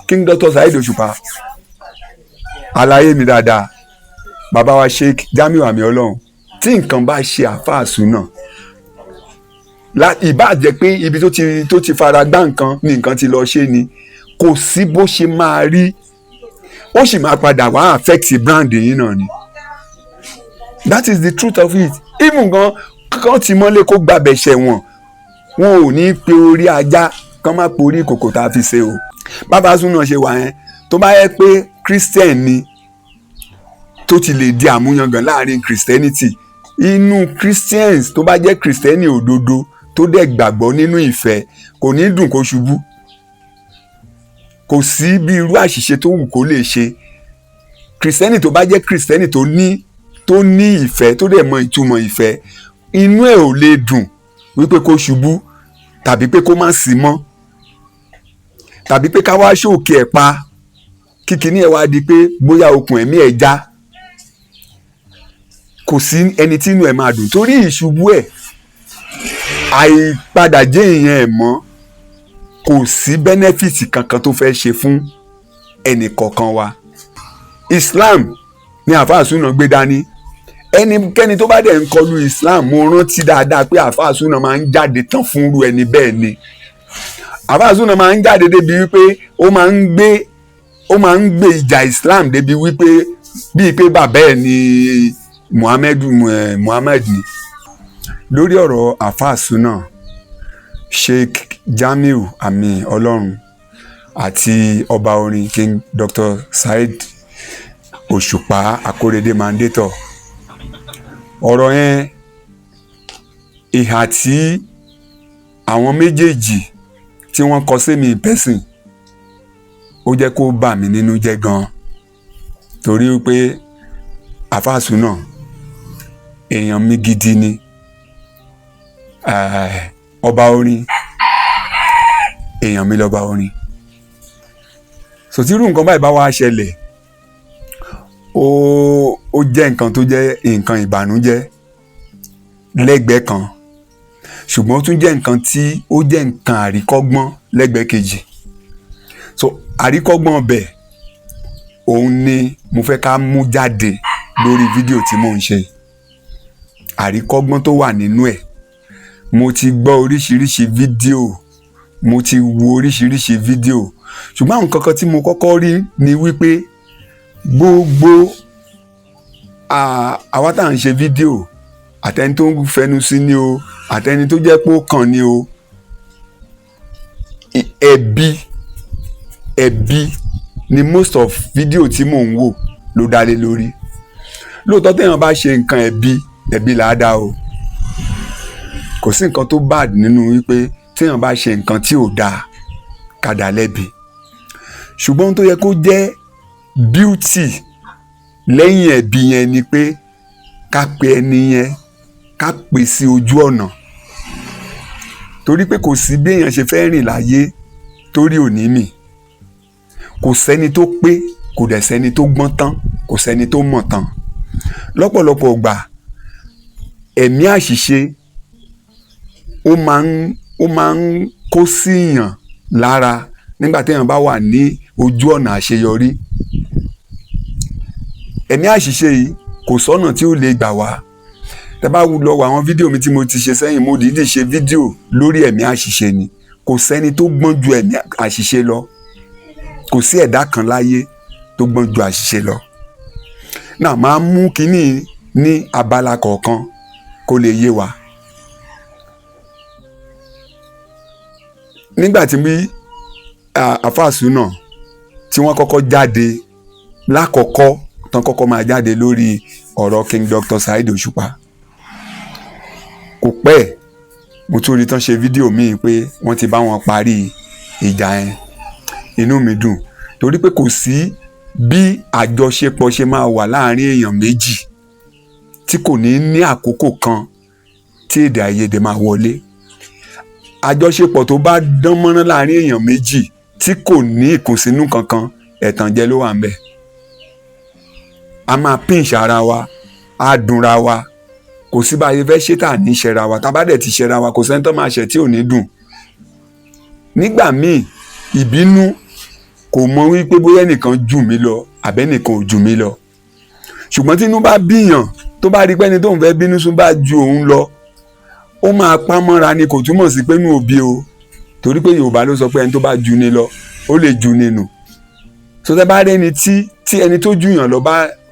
King Dr. Saheed Òṣùpá àlàyé mi dáadáa bàbá wa Sheikh Jamiu Àmì Ọlọ́run tí nǹkan bá ṣe àáfàá súnà ìbá jẹ́ pé ibi tó ti fara gbá nǹkan ni nǹkan ti lọ ṣe ni kò sí bó ṣe máa rí ó sì máa padà wá affect brand yìí náà ni that is the truth of it. Even gan kán ti mọ́lé kó gbàbẹ̀ ṣẹ̀wọ̀n wọn ò ní pe orí ajá kán má pe orí ìkòkò tá a fi ṣe o. bàbá súnà ṣe wà yẹn tó bá yẹ pé Christian ni tó ti lè di àmúyangàn láàrin Christianity inú Christians tó bá jẹ́ Christiani òdodo tó dẹ̀ gbàgbọ́ nínú ìfẹ́ kò ní dùn kó ṣubú kò sí bí irú àṣìṣe tó wù kó lè ṣe Christiani tó bá jẹ́ Christiani tó ní ìfẹ́ tó dẹ̀ mọ ìtumọ̀ ìfẹ́ inú ẹ̀ ò lè dùn wípé kó ṣubú tàbí pé kó má sí mọ́ tàbí pé ká wá ṣòkè ẹ̀ pa kíkiní ẹ̀ wá di pé bóyá okùn ẹ̀mí ẹ̀ já kò sí ẹni tí inú ẹ̀ máa dùn torí ìṣubú ẹ̀ àìpadà jẹ́ èèyàn ẹ̀ mọ́ kò sí bẹ́nẹ́fìtì kankan tó fẹ́ ṣe fún ẹnì kọ̀ọ̀kan wa. Islam ni àáfàá súnà gbé dání ẹnikẹ́ni tó bá dẹ̀ ń kọlu Islam mo rántí dáadáa pé àáfàá súnà máa ń jáde tán fún irú ẹni bẹ́ẹ̀ ni àáfàá súnà máa ń jáde débi wípé ó máa ń gbé ìjà Islam débi wípé bíi pé bàbá ẹ̀ ni Muhammad ni. Lórí ọ̀rọ̀ àáfàá súnà Sheikh Jamiu Àmì Ọlọ́run àti ọba orin King Dr. Saheed Òṣùpá Akóredé Mandator ọ̀rọ̀ yẹn ìhà tí àwọn méjèèjì tí wọ́n kọ sí mi pẹ́sìn ó jẹ́ kó bà mí nínú jẹ́ gan torí pé àáfàá súnà èèyàn mi gidi ni ọba orin èèyàn mi lọ́ba orin sòtírù nǹkan báyìí bá wá ṣẹlẹ̀ ó jẹ́ nǹkan tó jẹ́ nǹkan ìbànújẹ́ lẹ́gbẹ̀ẹ́ kan ṣùgbọ́n ó tún jẹ́ nǹkan tí ó jẹ́ nǹkan àríkọ́gbọ́n lẹ́gbẹ̀ẹ́ kejì so àríkọ́gbọ́n bẹ̀ òun ni mo fẹ́ ká mú jáde lórí fídíò tí mò ń ṣe àríkọ́gbọ́n tó wà nínú ẹ̀ mo ti gbọ́ oríṣiríṣi fídíò mo ti wo oríṣiríṣi fídíò ṣùgbọ́n àwọn kankan tí mo kọ́kọ́ rí ni wípé gbogbo àwa tá à ń ṣe fídíò àtẹni tó ń fẹnu sí ni o àtẹni tó jẹ́ pé ó kàn ni o ẹ̀bi ni most of fídíò tí mò ń wò ló dá lé lórí lóòótọ́ téèyàn bá ṣe nǹkan ẹ̀bi là á dá o kò sí nǹkan tó bad nínú wípé téèyàn bá ṣe nǹkan tí ò dáa ká dá lẹ́bi ṣùgbọ́n tó yẹ kó jẹ́ beauty lẹ́yìn ẹ̀bi yẹn ni pé ká pe ẹni yẹn ká pè sí ojú ọ̀nà torí pé kò sí bí èèyàn ṣe fẹ́ rìn láyé torí òní mì kò sẹ́ni tó pé kò dẹ̀ sẹ́ni tó gbọ́n tán kò sẹ́ni tó mọ̀ tán lọ́pọ̀lọpọ̀ ìgbà ẹ̀mí àṣìṣe ó máa ń kó síyàn lára nígbà téèyàn bá wà ní ojú ọ̀nà àṣeyọrí ẹ̀mí àṣìṣe yìí kò sọ́nà tí ó lè gbà wá tẹ́ bá lọ wo àwọn fídíò mi tí mo ti ṣe sẹ́yìn mo dìídì ṣe fídíò lórí ẹ̀mí àṣìṣe ni kò sẹ́ni tó gbọ́n ju ẹ̀mí àṣìṣe lọ kò sí ẹ̀dá kan láyé tó gbọ́n ju àṣìṣe lọ náà máa mú kínní ní abala kọ̀ọ̀kan kó lè yé wa. nígbà tí àáfàá súnà tí wọ́n kọ́kọ́ jáde lákọ̀ọ́kọ́ tán kọ́kọ́ máa jáde lórí ọ̀rọ̀ King Dr. Saheed Òṣùpá kò pẹ́ mo tún rí tán ṣe fídíò míì pé wọ́n ti bá wọn parí ìjà yẹn inú mi dùn torí pé kò sí bí àjọṣepọ̀ ṣe máa wà láàrin èèyàn méjì tí kò ní àkókò kan tí èdè àìyedè máa wọlé àjọṣepọ̀ tó bá dán mọ́rán láàrin èèyàn méjì tí kò ní ìkùnsínú kankan ẹ̀tànjẹ ló wà ń bẹ̀ a máa pinch ara wa a dùnra wa kò sí bá a ṣe fẹ́ ṣe tà ní ṣẹra wa tá a bá dẹ̀ ti ṣẹra wa kò sẹ́ni tó máa ṣẹ̀ tí ò ní dùn nígbà míì ìbínú kò mọ wípé bóyá ẹnìkan jù mí lọ àbẹ́nìkan ò jù mí lọ. Ṣùgbọ́n tínú bá bíyàn tó bá rí pé ẹni tóun fẹ́ bínú sún bá ju òun lọ, ó máa pa mọ́ra ni, kò túmọ̀ sí pé inú òbí o, torí pé Yorùbá ló sọ pé ẹni tó bá ju ni lọ ó lè ju ni nù. So tẹ́ bá rí ẹni tí ẹni tó jù yàn lọ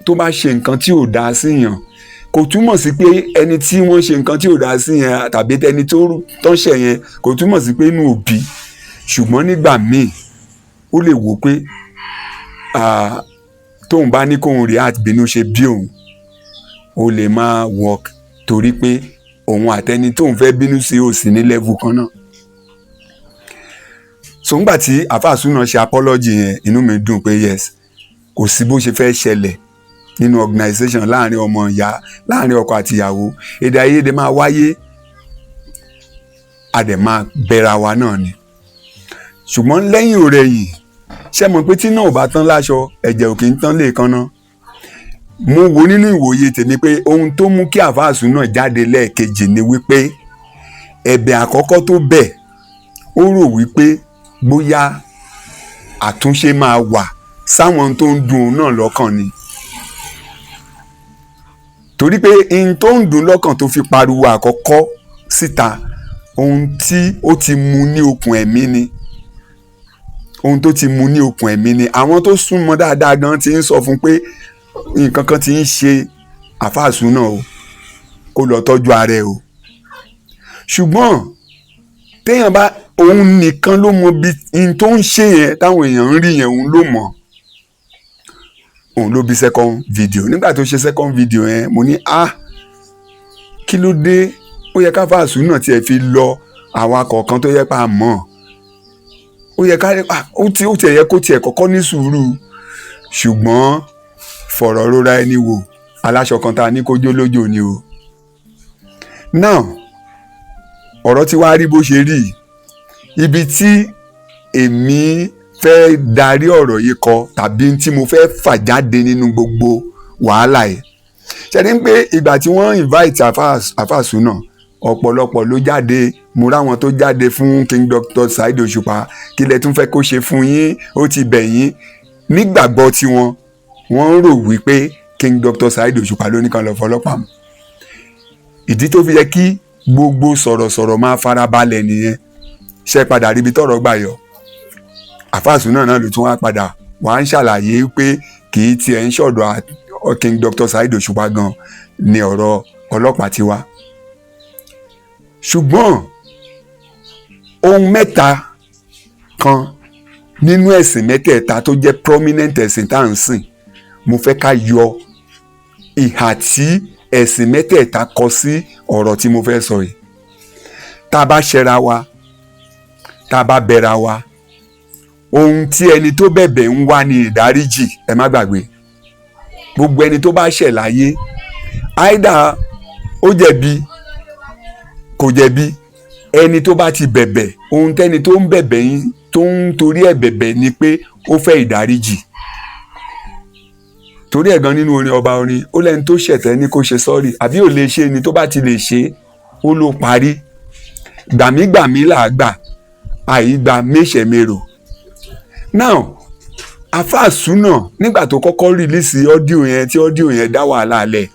tó bá ṣe nǹkan tí ò dáa sí yàn, kò túmọ̀ sí pé ẹni tí wọ́n ṣe nǹkan tí ò dáa sí yẹn tàbí ẹni tó ń ṣẹ̀ yẹn kò túmọ̀ sí pé inú òbí. Ṣùgbọ́n nígbà míì ó lè wò pé tóun bá ní kóun react bínú ṣe bí òun, ó lè máa work torí pé òun àtẹni tóun fẹ́ bínú sí ò sí ní level kan náà. So ńgbà tí àfáà Súnà ṣe apology yẹn, inú mi dùn pé yes, kò sí bó ṣe fẹ́ ṣẹlẹ̀ nínú organisation láàrin ọmọ ìyá, láàrin ọkọ àti ìyàwó, èdè àìyedè máa wáyé, a dẹ̀ máa bẹ̀ra wa náà ni. Ṣùgbọ́n lẹ́yìn ọ̀rẹ̀yìn, ṣé mọ̀ pé tí náà ò bá tán láṣọ, ẹ̀jẹ̀ ò kì í tán léèkánná. Mo wo nínú ìwòye tèmi pé ohun tó mú kí àfáà Súnà jáde lẹ́ẹ̀kejì ni wípé ẹ̀bẹ̀ àkọ́kọ́ tó bẹ̀, ó rò wípé bóyá àtúnṣe máa wà sáwọn tó ń dùn òun náà lọ́kàn ni. Torí pé ihun tó ń dùn lọ́kàn tó fi pariwo àkọ́kọ́ síta, ohun tí ó ti mú ní okùn ẹ̀mí ni. Ohun tó ti mú ní okùn ẹ̀mí ni. Àwọn tó súnmọ́ dáadáa gan ti ń sọ fún pé nǹkan kan ti ń ṣe àfáà Súnà o, kó lọ tọ́jú ara ẹ̀ o. Ṣùgbọ́n téèyàn bá, òun nìkan ló mọ bí ihun tó ń ṣe yẹn táwọn èèyàn ń rí yẹn, òun ló mọ̀. Òun ló bí second video. Nígbà tó ṣe second video yẹn, mo ní kí ló dé, ó yẹ káfáà Súnà tiẹ̀ fi lọ àwọn akọ̀ọ̀kan tó yẹ pa mọ̀. Ó yẹ ká ó tiẹ̀ yẹ kó tiẹ̀ kọ́kọ́ ní sùúrù. Ṣùgbọ́n fọ̀rọ̀ rora ẹni wò, aláṣọ kan tá a ní kó jó lójó ni o. Now ọ̀rọ̀ tí wàá rí bó ṣe rí, ibi tí èmi fẹ́ darí ọ̀rọ̀ yìí kọ tàbí tí mo fẹ́ fà jáde nínú gbogbo wàhálà yìí, ṣe ni pé ìgbà tí wọ́n invite àfáà Súnà, ọ̀pọ̀lọpọ̀ ló jáde. Mo ráwọn tó jáde fún King Dr. Saheed Òṣùpá, kí lẹ tún fẹ́ kó ṣe fún yín, ó ti bẹ̀ yín. Nígbàgbọ́ tiwọn, wọ́n rò wípé King Dr. Saheed Òṣùpá ló ní kan lọ fọlọ́pàá mú. Ìdí tó fi yẹ kí gbogbo sọ̀rọ̀sọ̀rọ̀ máa farabalẹ̀ nìyẹn. Ṣé padà ríbi tọ́rọ̀ gbà yọ? Àfáà Súnà náà ló tún wá padà wá ń ṣàlàyé pé kì í tiẹ̀ ń ṣọ̀dọ̀ King Dr. Saheed Òṣùpá gan ni ọ̀rọ̀ ọlọ́pàá ti wá. Ṣùgbọ́n ohun mẹ́ta kan nínú ẹ̀sìn mẹ́tẹ̀ẹ̀ta tó jẹ́ prominent ẹ̀sìn tá à ń sìn, mo fẹ́ ká yọ ìhà tí ẹ̀sìn mẹ́tẹ̀ẹ̀ta kọ sí ọ̀rọ̀ tí mo fẹ́ sọ yìí. Tá a bá ṣẹra wa, tá a bá bẹra wa, ohun tí ẹni tó bẹ̀bẹ̀ ń wá ní ìdáríjì. Ẹ má gbàgbé, gbogbo ẹni tó bá ṣẹ̀ láyé, áídà ó jẹ̀bi kò jẹ̀bi, ẹni tó bá ti bẹ̀bẹ̀, ohun tẹ́ni tó ń bẹ̀bẹ̀ yín tó ń torí ẹ̀ bẹ̀bẹ̀ ni pé ó fẹ́ ìdáríjì. Torí ẹ̀ gan nínú orin ọba orin, ó lẹ́ni tó ṣẹ̀tẹ́ ní kó ṣe sọ́ọ̀rì, àbí ò lè ṣe ni, tó bá ti lè ṣe ó ló parí. Gbàmígbàmí là á gbà, àìgbà méṣẹ̀mérò. Now àfáà Súnà nígbà tó kọ́kọ́ rìlíìsì ọ́díò yẹn, tí ọ́díò yẹn dá wàhálà lẹ̀,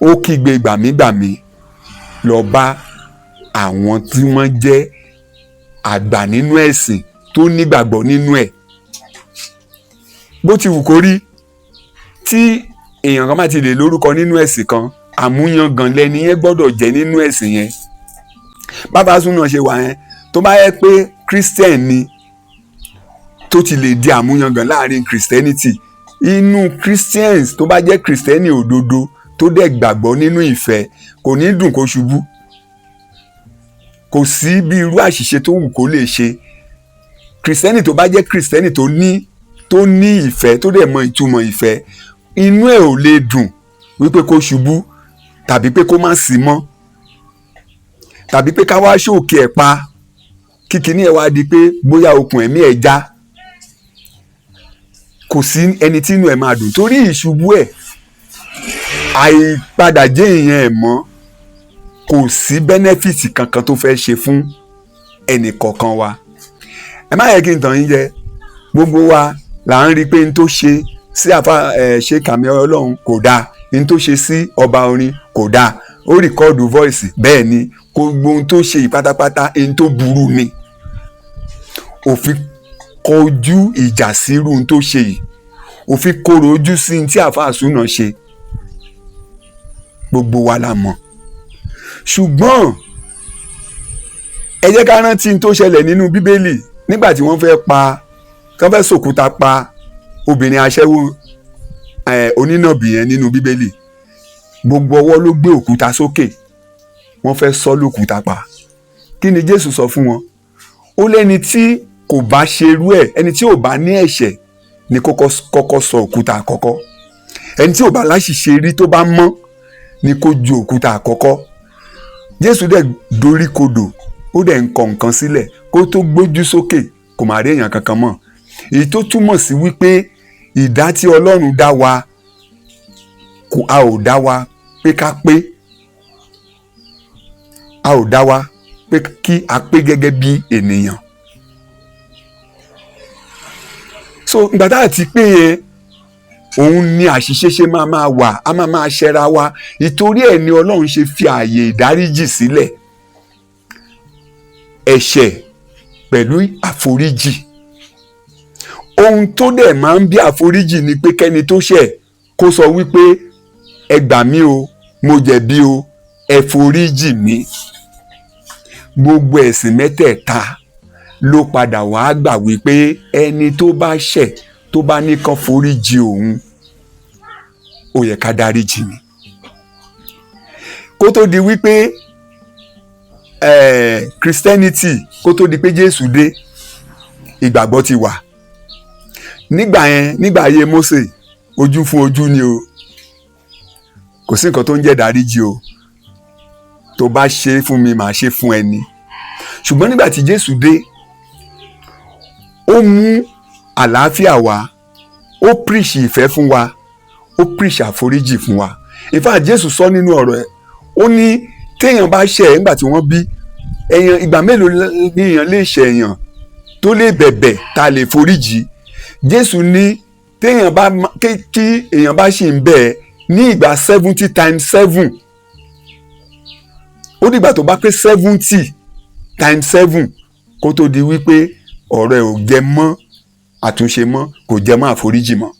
ó kígbe gbàmígbàmí lọ bá àwọn tí wọ́n jẹ́ àgbà nínú ẹ̀sìn tó nígbàgbọ́ nínú ẹ̀. Bó ti wù kó rí, tí èèyàn kan bá ti lè lórúkọ nínú ẹ̀sìn kan, àmúyangàn lẹni yẹn gbọ́dọ̀ jẹ́ nínú ẹ̀sìn yẹn. Bàbá Súnà ṣe wà yẹn, tó bá yẹ pé Christian ni tó ti lè di àmúyangàn láàrin Christianity, inú Christians tó bá jẹ́ Christiani òdodo tó dẹ̀ gbàgbọ́ nínú ìfẹ́, kò ní dùn kó ṣubú. Kò sí bí irú àṣìṣe tó wù kó lè ṣe. Christiani tó bá jẹ́ Christiani tó ní ìfẹ́, tó dẹ̀ mọ ìtumọ̀ ìfẹ́, inú ẹ̀ ò lè dùn wípé kó ṣubú, tàbí pé kó má sí mọ́, tàbí pé ká wá ṣòkè ẹ̀ pa, kíkiní ẹ̀ wá di pé bóyá okùn ẹ̀mí ẹ̀ já. Kò sí ẹni tí inú ẹ̀ máa dùn, torí ìṣubú ẹ̀, àìpadà jẹ́ èèyàn ẹ̀ mọ́, kò sí bẹ́nẹ́fìtì kankan tó fẹ́ ṣe fún ẹnì kọ̀ọ̀kan wa. Ẹ má yẹ kí n tàn yín jẹ, gbogbo wa là ń rí i pé n tó ṣe sí ṣe kàmí ọlọ́run kò dáa, n tó ṣe sí ọba orin kò dáa, ó rìkọ́ọ̀dù voice bẹ́ẹ̀ ni gbogbo ohun tó ṣe yìí pátápátá n tó burú ni. Òfin kọjú ìjà sírú ohun tó ṣe yìí, òfin korò ojú sí ohun tí àáfàá Súnà ṣe, gbogbo wa la mọ̀. Ṣùgbọ́n ẹ jẹ́ ká rántí ohun tó ṣẹlẹ̀ nínú Bíbélì nígbà tí wọ́n fẹ́ sòkúta pa obìnrin aṣẹ́wó onínàbì yẹn nínú Bíbélì. Gbogbo ọwọ́ ló gbé òkúta sókè, wọ́n fẹ́ sọ lókúta pa. Kí ni Jésù sọ fún wọn? Ó lẹ́ni tí kò bá ṣerú ẹ̀, ẹni tí ò bá ní ẹ̀ṣẹ̀ ni kọ́kọ́ sọ òkúta àkọ́kọ́. Ẹni tí ò bá láṣìṣe rí tó bá mọ́ ni kó ju òkúta àkọ́kọ́. Jésù dẹ̀ dorí kodò, ó dẹ̀ ń kọ nǹkan sílẹ̀, kó tó gbójú sókè kò má rí èèyàn kankan mọ́. Èyí tó túmọ̀ sí wípé ìdá tí Ọlọ́run dá wa, a ò dá wa pé ká pé, a ò dá wa pé kí a pé gẹ́gẹ́ bí ènìyàn. So ìgbà tá a ti pé yẹn, òun ni àṣìṣe ṣe máa wà, a máa ṣẹra wa. Ìtorí ẹ̀ ni Ọlọ́run ṣe fi ààyè ìdáríjì sílẹ̀, ẹ̀ṣẹ̀ pẹ̀lú àforíjì. Ohun tó dẹ̀ máa ń bí àforíjì ni pé kẹ́ni tó ṣẹ̀ kó sọ wípé ẹ gbà mí o, mo jẹ̀bi o, ẹ foríjì mi. Gbogbo ẹ̀sìn mẹ́tẹ̀ẹ̀ta ló padà wàá gbà wípé ẹni tó bá ṣẹ̀ tó bá ní kán foríjì òun, ó yẹ ká dáríjì ni. Kó tó di wípé Christianity, kó tó di pé Jésù dé, ìgbàgbọ́ ti wà. Nígbà yẹn, nígbà ayé Mósè, ojú fún ojú ni o, kò sí nǹkan tó ń jẹ́ dáríjì o, tó bá ṣe fún mi màá ṣe fún ẹni. Ṣùgbọ́n nígbà tí Jésù dé, ó mú àlàáfíà wá, ó preach ìfẹ́ fún wa, ó preach àforíjì fún wa. In fact, Jésù sọ nínú ọ̀rọ̀ ẹ̀, ó ní téèyàn bá ṣẹ̀ nígbà tí wọ́n bí èèyàn, ìgbà mélòó ni èèyàn lè ṣẹ̀ èèyàn tó lè bẹ̀bẹ̀ tá lè foríjì? Jésù ní téèyàn bá kí èèyàn bá ṣì ń bẹ̀ ní ìgbà 70 times 7, ó dìgbà tó bá pé 70 times 7 kó tó di wípé ọ̀rọ̀ ẹ̀ ò jẹ mọ́ àtúnṣe mọ́, kò jẹ mọ́ àforíjì mọ́.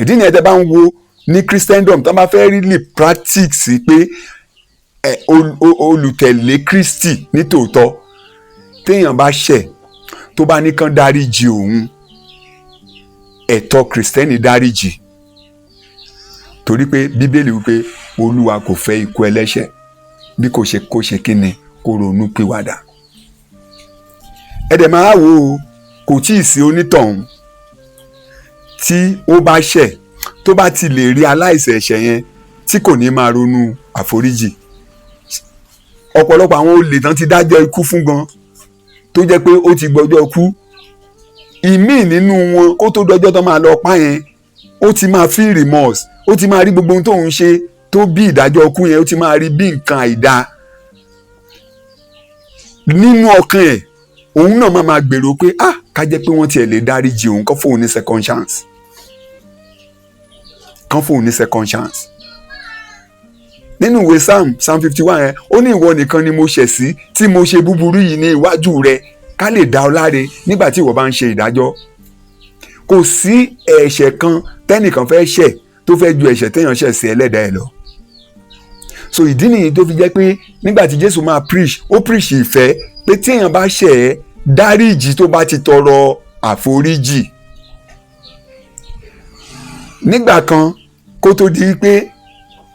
Ìdí nìyẹn tẹ́ bá ń wo ní Christendom tó bá fẹ́ really practice pé olùtẹ̀lé Kristi ní tòótọ́, téèyàn bá ṣẹ̀ tó bá ní kán dáríjì òun, ẹ̀tọ́ Kristẹni dáríjì, torí pé Bíbélì wípé Olúwa kò fẹ́ ikú ẹlẹ́ṣẹ̀ bí kò ṣe kó ṣe kíni, kó ronú pìwàdà. Ẹ̀dẹ̀ máa wò ó, kò tí ì sí onítọ̀hún tí ó bá ṣẹ̀ tó bá ti lè rí aláìṣẹ̀ ẹ̀ṣẹ̀ yẹn tí kò ní máa ronú àforíjì. Ọ̀pọ̀lọpọ̀ àwọn olè tán ti dájọ́ ikú fún gan, tó jẹ́ pé ó ti gbọ́jọ́ ikú. Ìmíì nínú wọn kó tó dọjọ́ tó máa lọ pa yẹn, ó ti máa feel remorse, ó ti máa rí gbogbo ohun tó ń ṣe tó bí ìdájọ́ ikú yẹn, ó ti máa rí bí nǹkan àìda. Nínú ọkàn ẹ̀, òun náà máa gbèrò pé ká jẹ́ pé wọ́n tiẹ̀ lè dáríjì òun, kán fóun ní second chance, kán fóun ní second chance. Nínú ìwé Psalm 51 yẹn, ó ní ìwọ nìkan ni mo ṣẹ̀ sí, tí mo ṣe búburú yìí ní iwájú rẹ, ká lè dá ọ láre nígbà tí ìwọ bá ń ṣe ìdájọ́. Kò sí ẹ̀ṣẹ̀ kan tẹ́nìkan fẹ́ ṣẹ̀ tó fẹ́ ju ẹ̀ṣẹ̀ téèyàn ṣẹ̀ sí ẹlẹ́dàá ẹ̀ lọ. So ìdí nìyí tó fi jẹ́ pé nígbà tí Jésù máa preach, ó preach ìfẹ́ pé téèyàn bá ṣẹ̀ ẹ́, dáríjì tó bá ti tọrọ àforíjì. Nígbà kan kó tó di pé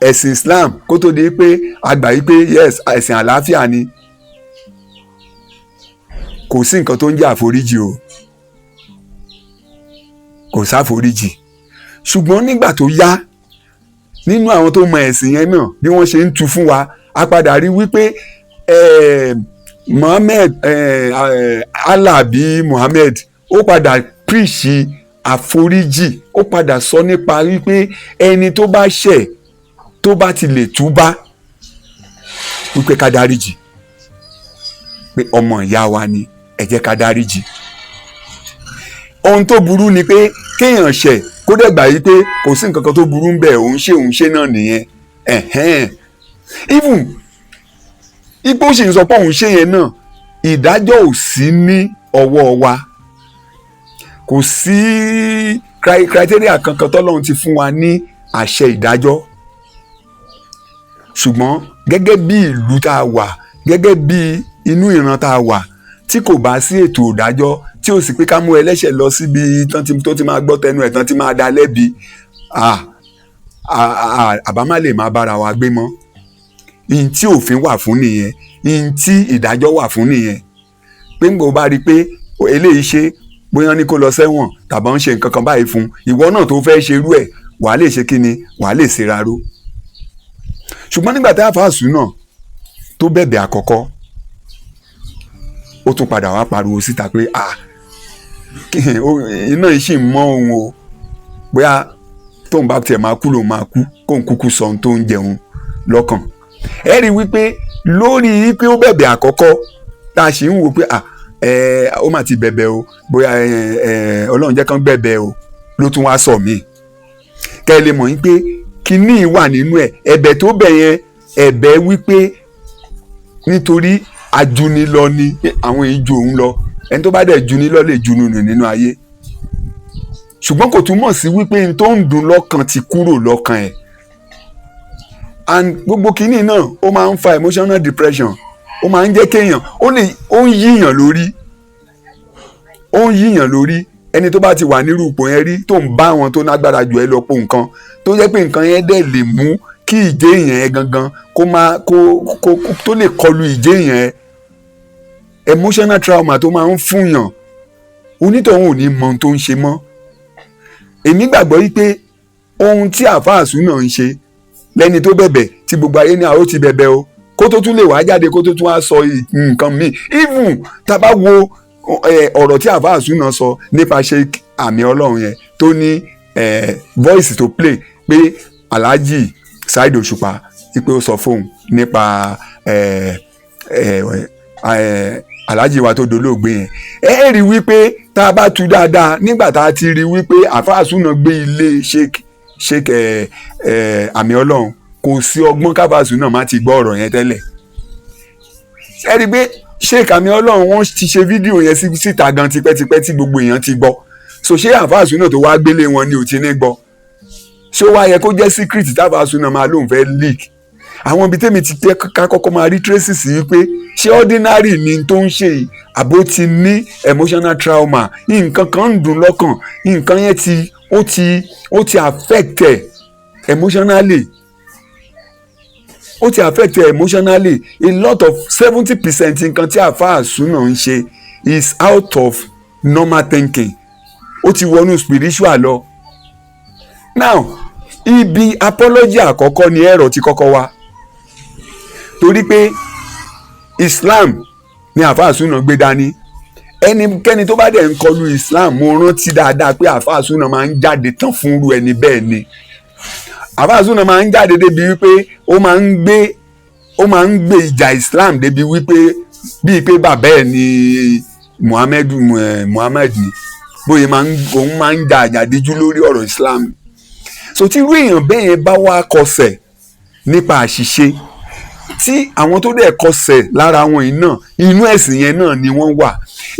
ẹ̀sìn Islam, kó tó di pé àgbà yìí pé yes ẹ̀sìn àlàáfíà ni, kò sí nǹkan tó ń jẹ́ àforíjì o, kò sáforíjì. Ṣùgbọ́n nígbà tó yá, nínú àwọn tó mọ ẹ̀sìn yẹn náà bí wọ́n ṣe ń tu fún wa, a padà rí wípé Allah bí Muhammad, ó padà preach àforíjì, ó padà sọ nípa wípé ẹni tó bá ṣẹ̀ tó bá ti lè túbá wípé ká dáríjì, pé ọmọ ìyá wa ni, ẹ jẹ́ ká dáríjì. ohun tó burú ni pé kéèyàn ṣẹ̀ kó dẹ̀ gbà yí pé kò sí nǹkan kan tó burú ń bẹ̀ òun ṣe náà nìyẹn even ipò sì ń sọ pé òun ṣe yẹn náà ìdájọ́ ò sí ní ọwọ́ wa kò sí criteria kankan tọ́lọ́run ti fún wa ní àṣẹ ìdájọ́ ṣùgbọ́n gẹ́gẹ́ bí ìlú tá a wà gẹ́gẹ́ bí inú ìran tá a wà tí kò bá sí ètò ìdájọ́ tí ò sì pé ká mú ẹlẹ́ṣẹ̀ lọ síbi tó ti máa gbọ́ tẹnu ẹ̀ tán ti máa dá lẹ́bi àbámá lè máa bára wa gbé mọ́ ihun tí òfin wà fún nìyẹn ihun tí ìdájọ́ wà fún nìyẹn pé ń gbọ́ bá rí i pé eléyìí ṣe bóyá ní kó lọ sẹ́wọ̀n tàbí ń ṣe nǹkan kan báyìí fún ìwọ náà tó fẹ́ ṣerú ẹ̀ wàá lè ṣe kí ni wàá lè ṣera ró ṣùgbọ́n nígbà tí àfàsù náà tó bẹ̀bẹ̀ àkọ́kọ́ ó tún padà wá pariwo síta pé iná yìí sì ń mọ́ òun o bóyá tóun bá tiẹ̀ máa kú lòun máa kú kóun kúkú sọ ohun tó ń jẹun lọ́kàn ẹ rí i wípé lórí pé ó bẹ̀bẹ̀ àkọ́kọ́ tá a sì ń wò pé ó mà ti bẹ̀bẹ̀ o bóyá ọlọ́run jẹ́ kán bẹ̀bẹ̀ o ló tún wá sọ míì kẹ́ ẹ lè mọ̀ yín pé kinní wà nínú ẹ̀ ẹ̀bẹ̀ tó bẹ̀ yẹn ẹ̀bẹ̀ wípé nítorí ajunilọ ni àwọn ìjọ òun lọ ẹni tó bá dẹ̀ junilọ lè junu nù nínú ayé ṣùgbọ́n kò túmọ̀ sí wípé n tó ń dùn lọ́kàn ti kúrò lọ́kàn ẹ̀ and gbogbo kinní náà ó máa ń fa emotional depression ó máa ń jẹ́ kéèyàn ó ń yíyàn lórí ẹni tó bá ti wà nírú ipò yẹn rí tó ń bá àwọn tó lágbára jù ẹ lọ po nǹkan tó jẹ́ pé nǹkan yẹn dẹ̀ lè mú kí ìjẹ́ èèyàn yẹn gangan tó lè kọlu ìjẹ́ èèyàn yẹn emotional trauma tó máa ń fúnyàn onítọ̀hún ò ní mọ ohun tó ń ṣe mọ́ èmi gbàgbọ́ yí pé ohun tí àfáàsù náà ń ṣe lẹ́ni tó bẹ̀bẹ̀ tí gbogbo ayé ní àwọn ti bẹ̀bẹ̀ o kó tó tún lè wá jáde kó tó tún wá sọ nǹkan míì even tá a bá wo ọ̀rọ̀ tí àfáàsù náà sọ nípa Sheikh Àmì Ọlọ́run yẹn tó ní voice to play pé Alhaji Saheed Òṣùpá pé ó sọ fóun nípa Alhaji wa tó dolóògbé yẹn ẹ rí wípé tá a bá tu dáadáa nígbà tá a ti rí wípé àfáàsù náà gbé ilé Sheikh Àmì Ọlọ́run kò sí ọgbọ́n káfáàsù náà má ti gbọ́ ọ̀rọ̀ yẹn tẹ́lẹ̀ ẹ rí i pé Sheikh Àmì Ọlọ́run wọ́n ti ṣe fídíò yẹn síta gan tipẹ́tipẹ́ tí gbogbo èèyàn ti gbọ́ so ṣé àfáàsù náà tó wá gbélé wọn ni ò ti ní gbọ́ ṣé ó wá yẹ kó jẹ́ secret táfáàsù náà máa lóun fẹ́ leak àwọn ibi tẹ́mi ti tẹ́ ká kọ́kọ́ máa rí traces sí pé ṣé ordinary ni tó ń ṣe yìí àbó ti ní emotional trauma nǹkan kan ń dùn lọ́kàn nǹkan yẹn ó ti affect ẹ̀ emotionally ó ti affect ẹ̀ emotionally a lot of 70% nǹkan tí àfáàsù náà ń ṣe is out of normal thinking ó ti wọnú spiritual lọ now ibi apology àkọ́kọ́ ni ẹ̀rọ ti kọ́kọ́ wá torí pé Islam ni àfáàsù náà gbé dání ẹnikẹ́ni tó bá dẹ̀ ń kọlu Islam mo rántí dáadáa pé àfáàsù náà máa ń jáde tán fún irú ẹni bẹ́ẹ̀ ni àfáàsù náà máa ń jáde débi wípé ó máa ń gbé ìjà Islam débi wípé bíi pé bàbá ẹ̀ ni Muhammad ni bóyá òun máa ń ja àjàdíjú lórí ọ̀rọ̀ Islam so tí irú èèyàn bẹ́ẹ̀ yẹn bá wá kọsẹ̀ nípa àṣìṣe tí àwọn tó dẹ̀ kọsẹ̀ lára wọn yìí náà inú ẹ̀sìn yẹn náà ni wọ́n wà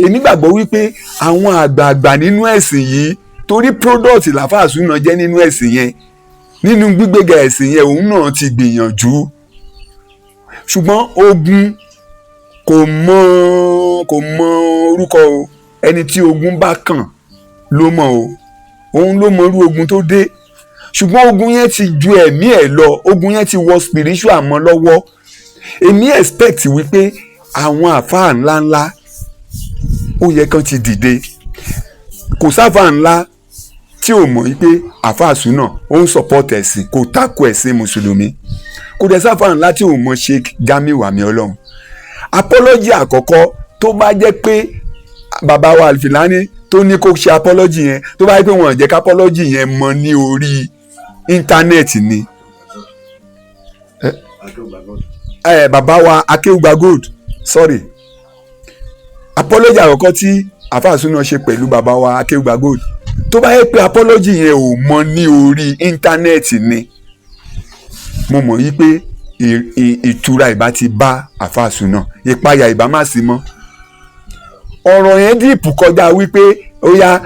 èmi gbàgbọ́ wípé àwọn àgbààgbà nínú ẹ̀sìn yìí torí product làfáàsù náà jẹ́ nínú ẹ̀sìn yẹn nínú gbígbéga ẹ̀sìn yẹn òun náà ti gbìyànjú ṣùgbọ́n ogun kò mọ orúkọ o ẹni tí ogun bá kàn ló mọ̀ o òun ló mọ irú ogun tó dé ṣùgbọ́n ogun yẹn ti ju ẹ̀mí ẹ̀ lọ ogun yẹn ti wọ spiritual mọ́ lọ́wọ́ èmi expect wípé àwọn àfáà ńláńlá ó yẹ kán ti dìde kò sáfà ńlá tí ò mọ̀ wípé àfáàsù náà ó ń support ẹ̀sìn kò tako ẹ̀sìn mùsùlùmí kò dẹ̀ sáfà ńlá tí ò mọ̀ Sheikh Jamiu Àmì Ọlọ́run apology àkọ́kọ́ tó bá jẹ́ pé bàbá wa Alfilani tó ní kó ṣe apology yẹn tó bá jẹ́ pé wọ́n jẹ́ ká apology yẹn mọ ní orí íńtánẹ́ẹ̀tì ni bàbá wa Akeugba Gold sorry apology àkọ́kọ́ tí àfàsúná ṣe pẹ̀lú bàbá wa Akéwùgbà Gold, tó bá yẹ pé apology yẹn ò mọ ní orí íńtánẹ́ẹ̀tì ni mo mọ̀ yí pé ìtura ìbá ti bá àfàsúná, ìpayà ìbá má sí mọ́. ọ̀rọ̀ yẹn dìpù kọjá wípé ó yá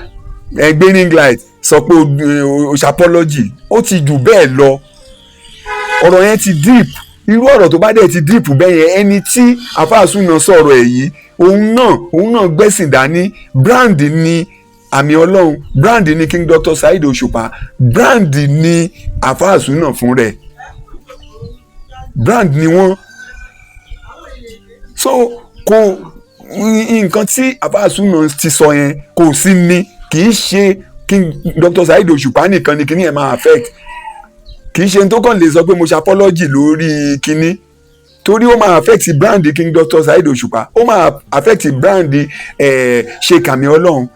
ẹgbẹ́ ring light sọ pé o ṣapology, ó ti jù bẹ́ẹ̀ lọ. ọ̀rọ̀ yẹn ti deep. irú ọ̀rọ̀ tó bá dẹ̀ ti deep bẹ́ẹ̀ yẹn, ẹni tí àfàsúná sọ̀rọ̀ ẹ̀ yìí òun náà gbẹ́sìn dání. brand ni àmì ọlọ́run, brand ni King Dr. Saheed Òṣùpá, brand ni àfàsúná fún rẹ̀, brand ni wọ́n. so kò nǹkan tí àfàsúná ti sọ yẹn kò sí ní, kì í ṣe King Dr. Saheed Òṣùpá nìkan ni kíní ẹ̀ máa affect. kì í ṣe tó kàn lè sọ pé mo ṣe apology lórí kíní, torí ó máa affect brand King Dr. Saheed Òṣùpá, ó máa affect brand Sheikh Àmì Ọlọ́run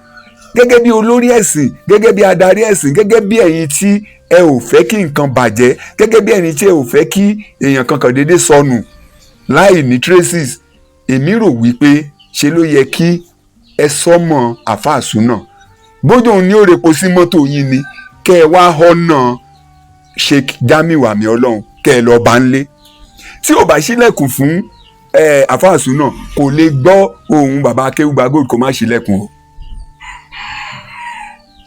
gẹ́gẹ́ bí olórí ẹ̀sìn, gẹ́gẹ́ bí adarí ẹ̀sìn, gẹ́gẹ́ bí ẹ̀yin tí ẹ ò fẹ́ kí nǹkan bàjẹ́, gẹ́gẹ́ bí ẹ̀yin tí ẹ ò fẹ́ kí èèyàn kankan déédéé sọnù láì ní traces. èmi rò wípé ṣe ló yẹ kí ẹ sọmọ àfàsúná, bójú òun ní òrèpo sí mọ́tò yín ni kẹ́ ẹ wá họ́nà Sheikh Jamiu Àmì Ọlọ́run, kẹ́ ẹ lọ́ọ́ bá ń lé. tí ò bá ṣílẹ̀kùn fún àfàsúná kò lè gbọ́ ohùn bàbá Akéwùgbà Gold kó má ṣílẹ̀kùn o.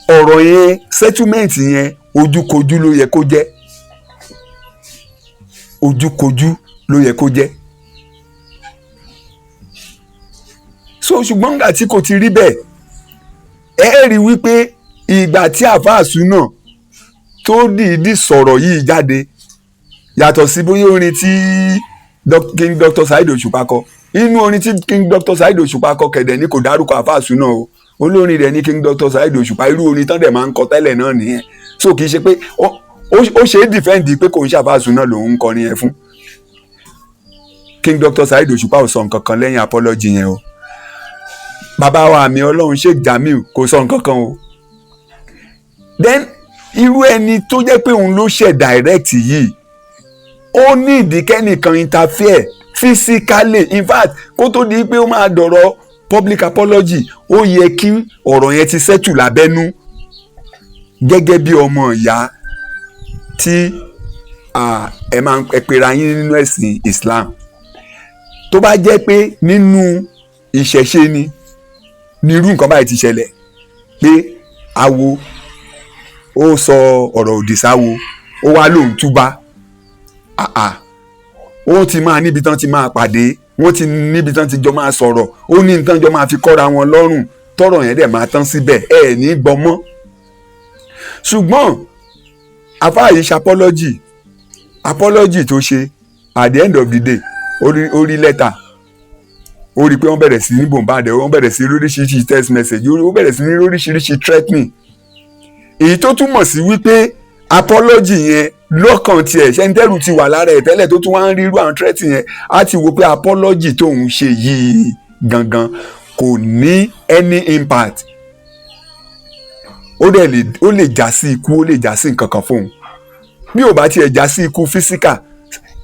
ọ̀rọ̀ yẹn settlement yẹn ojúkojú ló yẹ kó jẹ́, ojúkojú ló yẹ kó jẹ́. so ṣùgbọ́n nígbà tí kò ti rí bẹ́ẹ̀, ẹ rí wípé ìgbà tí àfàsúná tó dìídì sọ̀rọ̀ yìí jáde, yàtọ̀ sí bóyá orin tí King Dr. Saheed Òṣùpá kọ, inú orin tí King Dr. Saheed Òṣùpá kọ kẹ̀dẹ̀ ní kò dárúkọ àfàsúná o, olórin rẹ̀ ní King Dr. Saheed Òṣùpá, irú orin tán dẹ̀ máa ń kọ tẹ́lẹ̀ náà nìyẹn. so kì í ṣe pé ó ṣe é defend pé kò ń ṣàfàsúná lòun ń kọrin yẹn fún. King Dr. Saheed Òṣùpá ò sọ nǹkan kan lẹ́yìn apology yẹn o. bàbá wa Àmì Ọlọ́run Sheikh Jamiu kò sọ nǹkan kan o. then irú ẹni tó jẹ́ pé òun ló ṣe direct yìí, ó ní ìdíkẹ́nìkan interfere physically, in fact kó tó di pé ó máa dọ̀rọ̀ public apology, ó yẹ kí ọ̀rọ̀ yẹn ti settle lábẹ́nú gẹ́gẹ́ bí ọmọ ìyá tí ẹ máa ń pera yín nínú ẹ̀sìn Islam. tó bá jẹ́ pé nínú ìṣẹ̀ṣe ni irú nǹkan báyìí ti ṣẹlẹ̀, pé awo ó sọ ọ̀rọ̀ òdì sáwo, ó wá lóun túbá, ó ti máa níbi tán ti máa pàdé, wọ́n ti níbi tán ti jọ máa sọ̀rọ̀, ó ní nǹkan jọ máa fi kọ́ra wọn lọ́rùn, tọ́rọ̀ yẹn dẹ̀ máa tán síbẹ̀, ẹ ní gbọ́mọ́. ṣùgbọ́n àfáà yìí ṣe apology tó ṣe at the end of the day ó rí lẹ́tà, ó rí pé wọ́n bẹ̀rẹ̀ sí ní bombard, wọ́n bẹ̀rẹ̀ sí lóríṣiríṣi text message, ó bẹ̀rẹ̀ sí ní lóríṣiríṣi threatening, èyí tó túmọ̀ sí wípé apology yẹn lọ́kàn tiẹ̀ ṣẹ́ńtẹ́rù ti wà lára ẹ̀ tẹ́lẹ̀, tó tún wá ń rí irú àwọn threatening yẹn, á ti wo pé apology tóun ṣe yìí gangan kò ní any impact, ó lè já sí ikú, ó lè já sí nǹkan kan fóun. bí ò bá tiẹ̀ já sí ikú physical,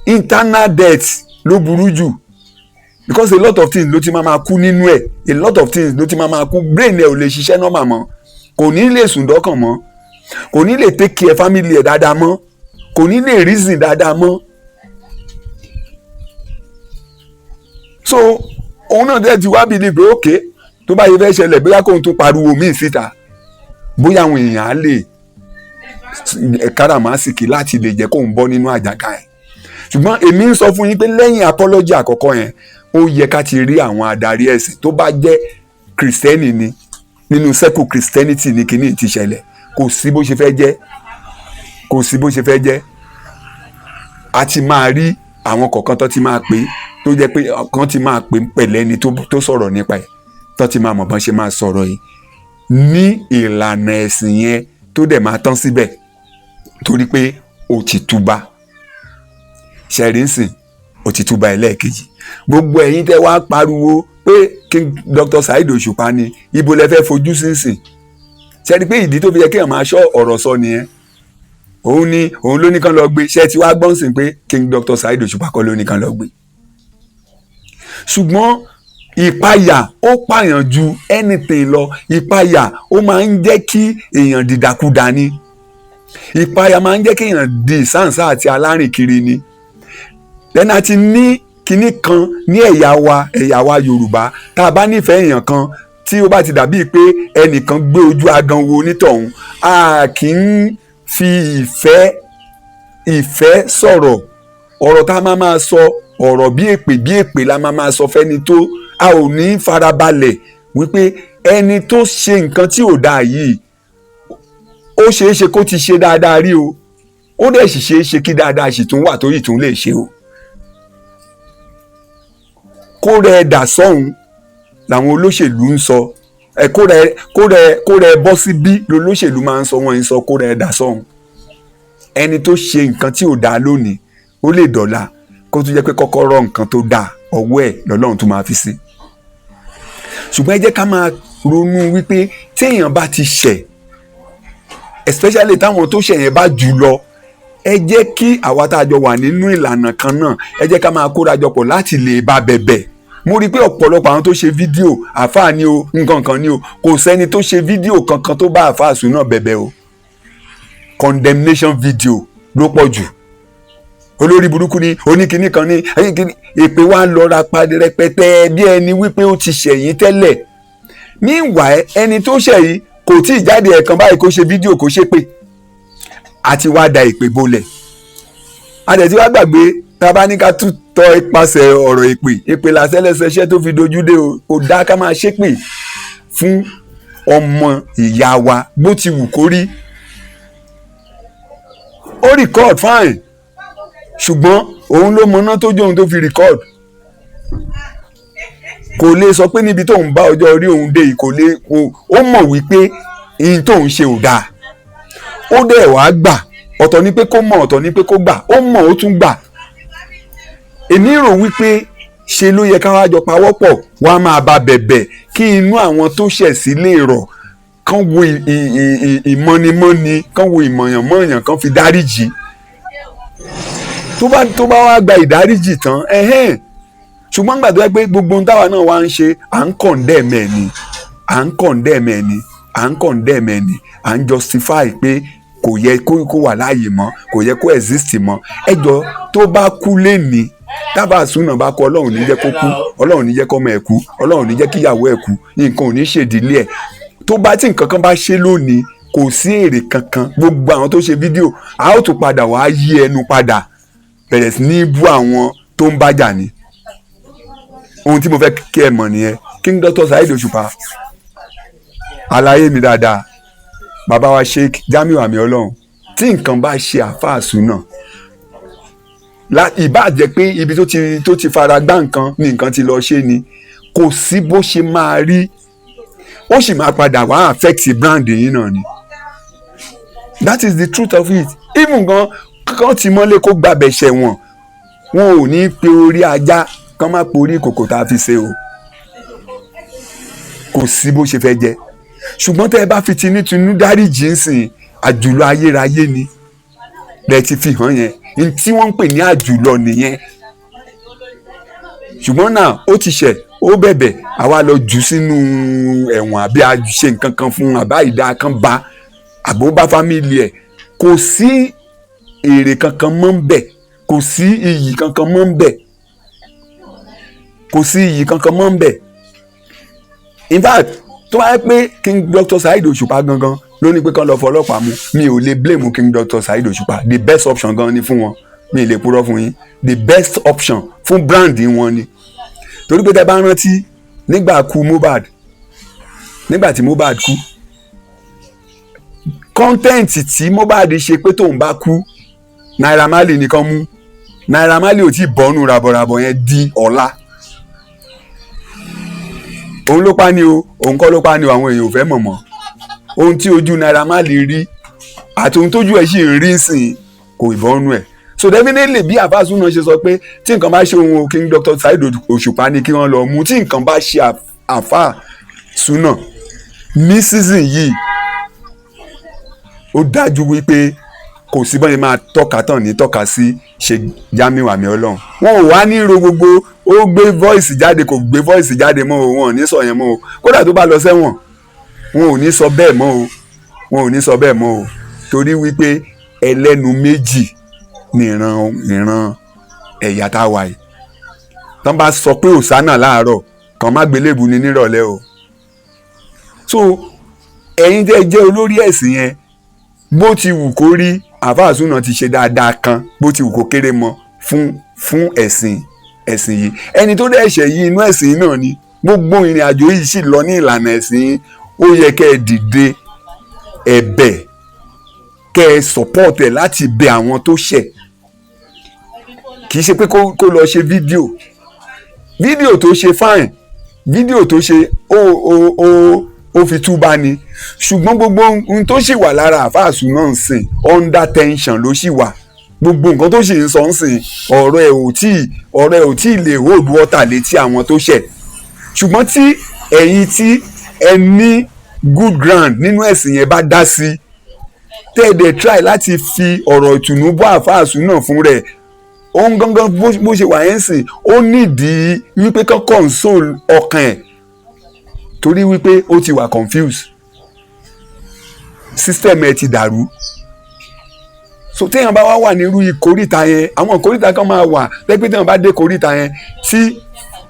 internal death ló burú jù, because a lot of things ló ti máa kú nínú ẹ̀, a lot of things ló ti máa kú, brain ẹ̀ ò lè ṣiṣẹ́ normal mọ́, kò ní lè sùn dọ́kàn mọ́, kò ní lè take care family ẹ̀ dáadáa mọ́, kò ní lè reason dáadáa mọ́. so òun náà dẹ̀ ti wá believe pé okay, tó bá yẹ fẹ́ ṣẹlẹ̀ bóyá kóun tó pariwo míì síta, bóyá àwọn èèyàn á lè káràmásìkì láti lè jẹ́ kóun bọ́ nínú àjàgà ẹ̀. ṣùgbọ́n èmi ń sọ fún yín pé lẹ́yìn apology àkọ́kọ́ yẹn, ó yẹ ká ti rí àwọn adarí ẹ̀sìn tó bá jẹ́ kìrìsìtẹ́nì ni, nínú circle Christianity ní kíní ti ṣẹlẹ̀, kò sí bó ṣe fẹ́ jẹ́, a ti máa rí àwọn kọ̀ọ̀kan tó ti máa pè, tó jẹ́ pé kan ti máa pè pẹ̀lẹ́ ni tó sọ̀rọ̀ nípa ẹ̀, tó ti máa mọ̀ bọ́n ṣe máa sọ̀rọ̀ yìí ní ìlànà ẹ̀sìn yẹn tó dẹ̀ máa tán síbẹ̀, torí pé ó ti túbá. ṣẹ̀rínsìn ó ti túbá ẹlẹ́ẹ̀kejì. gbogbo ẹ̀yin tẹ́ wá pariwo pé King Dr. Saheed Òṣùpá ni, ibo lẹ fẹ́ fojú sínsìn? ṣẹ́ni pé ìdí tó fi yẹ kéèyàn máa ṣọ́ ọ̀rọ̀ sọ nìyẹn. òun ló ní kán lọ gbé, ṣé ti wá gbọ́n sìn pé King Dr. Saheed Òṣùpá kọ́ ló ní kán lọ gbé. ṣùgbọ́n ìpayà ó pààyàn ju anything lọ. Ìpayà ó máa ń jẹ́ kí èèyàn dìdàkudà ni. Ìpayà máa ń jẹ́ kí èèyàn di ìsáǹsá àti alárìnkiri ni. Lẹ́nà ti ní kinní kan ní ẹ̀yà wa Yorùbá, tá a bá nífẹ̀ẹ́ èèyàn kan tí ó bá ti dàbí pé ẹnìkan gbé ojú agan wo onítọ̀hún, a kì í fi ìfẹ́ sọ̀rọ̀. Ọ̀rọ̀ tá a máa sọ, ọ̀rọ̀ bí èpè la máa sọ fẹ́ni tó a ò ní farabalẹ̀ wípé ẹni tó ṣe nǹkan tí ò dáa yìí ó ṣeé ṣe kó ti ṣe dáadáa rí o, ó dẹ̀ sì ṣeé ṣe kí dáadáa sì tún wà tó yìí tún lè ṣe o. Kó rẹ dà sọ́hun làwọn olóṣèlú ń sọ, kó rẹ bọ́ sí bí lolóṣèlú máa ń sọ, wọ́n ń sọ kó rẹ dà sọ́hun. Ẹni tó ṣe nǹkan tí ò dáa lónìí ó lè dọ̀la kó tún jẹ́ pé kọ́kọ́rọ́ nǹkan tó dáa ọwọ́ ẹ̀ lọ́lọ́run tó máa fi sí. Ṣùgbọ́n ẹ jẹ́ ká máa ronú wípé téèyàn bá ti ṣẹ̀, especially táwọn tó ṣẹ̀ yẹn bá jù lọ, ẹ jẹ́ kí àwa tá a jọ wà nínú ìlànà kan náà, ẹ jẹ́ ká máa kórajọpọ̀ láti lè bá bẹ̀bẹ̀. Mo rí i pé ọ̀pọ̀lọpọ̀ àwọn tó ṣe fídíò, àáfàá ni o, nǹkan kan ni o, kò sẹ́ni tó ṣe fídíò kankan tó bá àáfàá Súnà bẹ̀bẹ̀ o. Condemnation video ló pọ̀ jù. Olórí burúkú ni, oníkíní kan ní, èpè wa lọ ra padì rẹpẹtẹ bí ẹni wípé ó ti ṣẹ̀yìn tẹ́lẹ̀. Meanwhile, ẹni tó ṣẹ̀yìn kò tí ì jáde ẹ̀kan báyìí kó ṣe fídíò kó ṣépè, àti wá da èpè bolẹ̀. A dẹ̀ tí wá gbàgbé tá a bá ní ká tún tọ́ ipasẹ̀ ọ̀rọ̀ èpè làṣẹ́lẹsẹ̀ iṣẹ́ tó fi dojú dé o, kò dá ká máa ṣépè fún ọmọ ìyá wa bó ti wù kó rí. Ó record fine, ṣùgbọ́n òun ló mọná tó jó òun tó fi record. Kò lè sọ pé níbi tóun bá ọjọ́ orí òun dé yìí, kò lè, ó mọ̀ wípé ihun tóun ṣe ò dáa. Ó dẹ̀ wá gbà, ọ̀tọ̀ ni pé kó mọ̀, ọ̀tọ̀ ni pé kó gbà, ó mọ̀ ó tún gbà. Èmi rò wípé ṣe ló yẹ ká wá jọ pawọ́pọ̀ wá máa bá bẹ̀bẹ̀ kí inú àwọn tó ṣẹ̀ sí lè rọ̀, kán wo ìmọ̀nimọ́ni, kán wo ìmọ̀yànmọ́yàn, kán fi dáríjì. Tó bá wá gba ìdáríjì tán, ṣùgbọ́n gbàdúrà pé gbogbo ohun táwa náà wá ń ṣe, à ń condemn ẹni, à ń justify pé kò yẹ kó wà láàyè mọ́, kò yẹ kó exist mọ́. Ẹjọ́ tó bá kú lénìí, tábà Súnà bá kú, Ọlọ́run ní jẹ́ kó kú, Ọlọ́run ní jẹ́ kọ́mọ ẹ̀ kú, Ọlọ́run ní jẹ́ kíyàwó ẹ̀ kú, nǹkan ò ní ṣèdílé ẹ̀. Tó bá tí nǹkan kan bá ṣe lónìí, kò sí èrè kankan. Gbogbo àwọn tó ṣe fídíò, a ó tún padà wá yí ẹnu padà bẹ̀rẹ̀ sí ní bú àwọn tó ń bájà ni. Ohun tí mo fẹ́ kí ẹ mọ̀ nìyẹn. King Dr. Saheed Òṣùpá, àlàyé mi dáadáa, bàbá wa Sheikh Jamiu Àmì Ọlọ́run, tí nǹkan bá ṣe àáfàá Súnà, ìbá jẹ́ pé ibi tó ti fara gbá nǹkan ni nǹkan ti lọ ṣe ni, kò sí bó ṣe máa rí, ó sì máa padà wá affect brand yìí náà ni. That is the truth of it. Even gan kán ti mọ́lé kó gbàbẹ̀ ṣẹ̀wọ̀n, wọn ò ní pe orí ajá kán má porí ìkòkò tá a fi ṣe o. Kò sí bó ṣe fẹ́ jẹ́. Ṣùgbọ́n tẹ́ ẹ bá fi tinútinú dáríjì ń sìn, àjùlọ ayérayé ni lẹ ti fi hàn yẹn. Ní tí wọ́n ń pè ní àjùlọ nìyẹn. Ṣùgbọ́n náà ó ti ṣẹ̀, ó bẹ̀bẹ̀, àwa lọ jù sínú ẹ̀wọ̀n àbí a ṣe nǹkan kan fún àbá ìdá kan bá àbó bá fámìlì ẹ̀. Kò sí èrè kankan mọ́ ń bẹ̀, kò sí iyì kankan mọ́ ń bẹ̀, kò sí iyì kankan mọ́ ń bẹ̀. In fact, tó bá yẹ pé King Dr. Saheed Òṣùpá gangan ló ní pé kán lọ fọlọ́pàá mú, mi ò lè blame King Dr. Saheed Òṣùpá. The best option gan ni fún wọn, mi ì lè purọ́ fún yín. The best option fún brand wọn ni. Torí pé tẹ́ bá rántí nígbà tí Mohbad kú, kọ́ńtẹ́ǹtì tí Mohbad ṣe pé tóun bá kú, Naira Marley nìkan mú. Naira Marley ò tí ì bọ́nú rabọ̀rabọ̀ yẹn di ọ̀la. Òun ló pa ni o, òun kọ́ ló pa ni o, àwọn èèyàn ò fẹ́ mọ̀ mọ́. Ohun tí ojú Naira Marley rí àti ohun tójú ẹ̀ sì ń rí sìn kò ìbọnú ẹ̀. So definitely bí àfáà Súnà ṣe sọ pé tí nǹkan bá ṣe ohun King Dr. Saheed Òṣùpá ni kí wọ́n lọ mú, tí nǹkan bá ṣe àfáà Súnà ní season yìí, ó dájú wípé kò sí bọ́n yẹn máa tọ́ka tán ní tọ́ka sí Sheikh Jamiu Àmì Ọlọ́run. Wọn ò wá ní ro gbogbo ó gbé voice jáde kò gbé voice jáde mọ́ o, wọn ò ní sọ yẹn mọ́ o, kódà tó bá lọ sẹ́wọ̀n wọn ò ní sọ bẹ́ẹ̀ mọ́ o, wọn ò ní sọ bẹ́ẹ̀ mọ́ o, torí wípé ẹlẹ́nu méjì ní ìran ẹ̀yà tá a wà yìí. tán bá sọ pé òsánà láàárọ̀ kàn má gbélébùú ni nírọ̀lẹ́ o. so ẹ̀yin tẹ́ jẹ́ olórí ẹ̀sìn yẹn, bó ti wù kó rí àfáà Súnà ti ṣe dáadáa kan bó ti wù kó kéré mọ́ fún ẹ̀sìn yìí. ẹni tó dẹ̀ ṣẹ̀ yìí inú ẹ̀sìn náà ni, gbogbo ìrìn àjò yìí sì lọ ní ìlànà ẹ̀sìn. ó yẹ kẹ́ ẹ dìde ẹ̀bẹ̀, kẹ́ ẹ support ẹ̀ láti bẹ àwọn tó ṣẹ̀, kì í ṣe pé kó lọ ṣe fídíò tó ṣe fine, fídíò tó ṣe ó fi túbá ni, ṣùgbọ́n gbogbo ohun tó ṣì wà lára àfáà Súnà ń sìn under tension ló ṣì wà. gbogbo nǹkan tó ṣì ń sọ ń sìn ọ̀rọ̀ ẹ̀ ò tí ì lè hold water létí àwọn tó ṣẹ̀. ṣùgbọ́n tí ẹ̀yin tí ẹ ní good ground nínú ẹ̀sìn yẹn bá dá sí, tẹ́ẹ̀dẹ̀ try láti fi ọ̀rọ̀ ìtùnú bọ́ àfáà Súnà fún rẹ̀, òun gangan bó ṣe wà yẹn sìn ó nídìí wípé kán console ọkàn ẹ̀, torí wípé ó ti wà confused, system ẹ̀ ti dàrú. so téèyàn bá wà nírú ìkórìtà yẹn, àwọn ìkórìtà kan máa wà lẹ́gbẹ́ téèyàn bá dé ìkórìtà yẹn tí